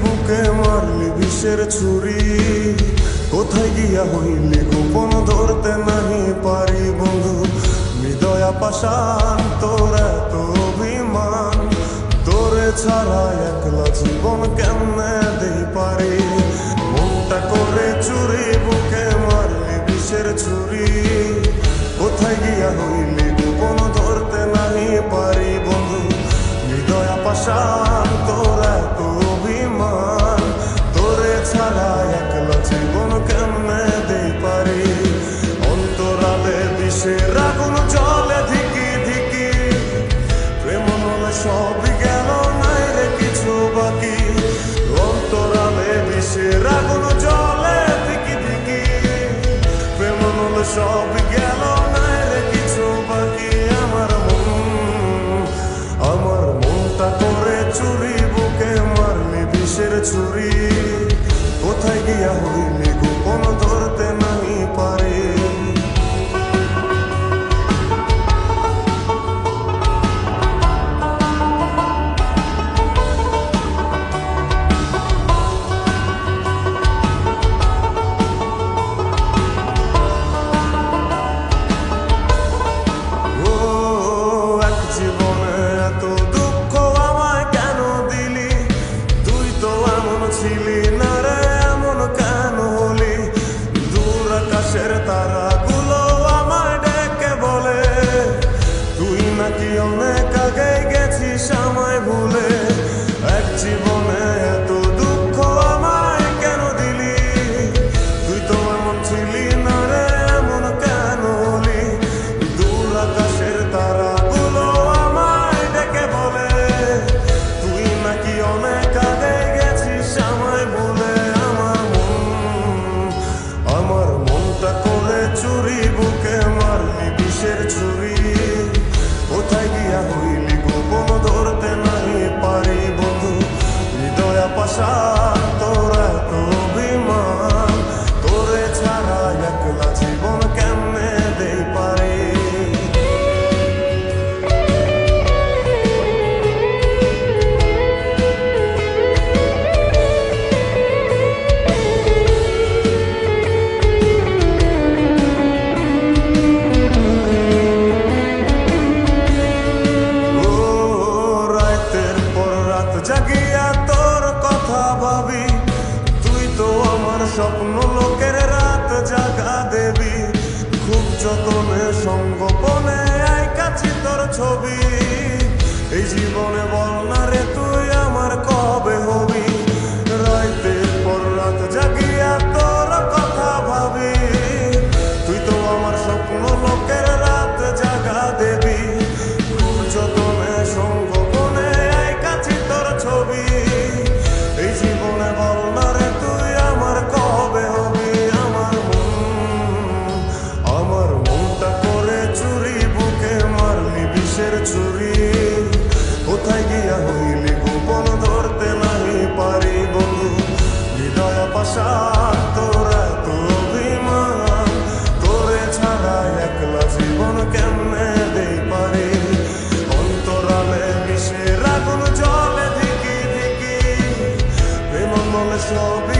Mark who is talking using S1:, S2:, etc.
S1: বুকে মারলি বিষের ছুরি, কোথায় গিয়া হইলি গোপন ধরতে নাহি পারি বন্ধু। হৃদয়া পাষাণ তোর এত অভিমান, তোরে ছাড়া একলা জীবন কেমনে দেই পারি। মনটা করে চুরি বুকে মারলি বিষের ছুরি, কোথায় গিয়া হইলি গোপন ধরতে নাহি পারি বন্ধু। হৃদয়া পাষাণ তোর এত অভিমান, তোরে ছাড়া একলা জীবন কেমনে দেই পারি। অন্তরালে বিষের আগুন জ্বলে ধিকি ধিকি, প্রেম মনে সবই গেল নাই রে কিছু বাকি। অন্তরালে বিষের আগুন জ্বলে ধিকি ধিকি, প্রেম মনে সবই গেল নাই রে কিছু বাকি। আমার মনটা করে চুরি বুকে মারলি বিষের ছুরি, কোথায় গিয়া হইলি গোপন ধরতে নাহি পারি। ছিলি না রে এমন কেন হলি, দূর আকাশের তারাগুলো আমায় ডেকে বলে, তুই নাকি অনেক আগে গেছিস আমায় ভুলে। এক জীবনে এত দুঃখ আমায় কেন দিলি, তুই তো এমন ছিলি না রে এমন কেন হলি, দূর আকাশের তারাগুলো আমায় ডেকে বলে, তুই নাকি অনেক আগে আমায় বলে। আমার মনটা করে চুরি বুকে মারলি বিষের ছুরি, কোথায় গিয়া হইলি গোপন ধরতে নাহি পারি বন্ধু। হৃদয়া পাষাণ তোর এত অভিমান, তোরে ছাড়া একলা জীবন কেমনে দেই পারি। জাগিয়া তোর কথা ভাবি, তুই তো আমার স্বপ্ন লোকের রাত জাগা দেবী। খুব যতনে সঙ্গোপনে আইকাছি তোর ছবি, এই জীবনে বল না রে তুই আমার কবে হবি। রাতের পর রাত জাগিয়া তোর কথা ভাবি, তুই তো আমার স্বপ্ন লোকের রাত জাগা দেবী। খুব যতনে সঙ্গোপনে আইকাছি তোর ছবি, এই জীবনে বল না রে তুই আমার কবে হবি। আমার মনটা করে চুরি বুকে মারলি বিষের ছুরি, কোথায় গিয়া হইলি গোপন ধরতে নাহি পারি বন্ধু। হৃদয়া পাষাণ তোর এত অভিমান, তোরে ছাড়া একলা জীবন কেমনে দেই পারি। অন্তরালে বিষের আগুন জ্বলে ধিকি ধিকি, প্রেম মনে সবই